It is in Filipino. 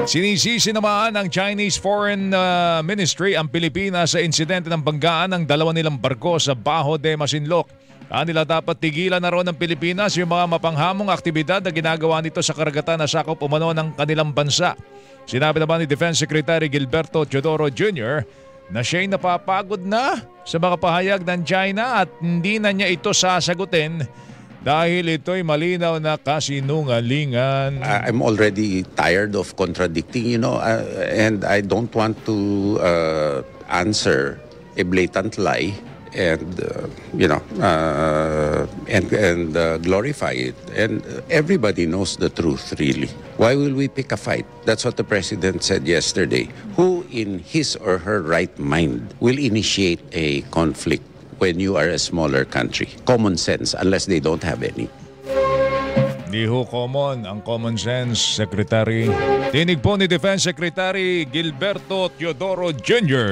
Sinisisi naman ng Chinese Foreign Ministry ang Pilipinas sa insidente ng banggaan ng dalawa nilang barko sa Bajo de Masinloc. Kanila dapat tigilan na ron ng Pilipinas yung mga mapanghamong aktibidad na ginagawa nito sa karagatan na sakop umano ng kanilang bansa. Sinabi naman ni Defense Secretary Gilberto Teodoro Jr. na siya'y napapagod na sa mga pahayag ng China at hindi na niya ito sasagutin dahil ito'y malinaw na kasinungalingan. I'm already tired of contradicting, and I don't want to answer a blatant lie and glorify it. And everybody knows the truth, really. Why will we pick a fight? That's what the president said yesterday. Who in his or her right mind will initiate a conflict when you are a smaller country? Common sense, unless they don't have any. Di ho common ang common sense, Secretary. Tinig po ni Defense Secretary Gilberto Teodoro Jr.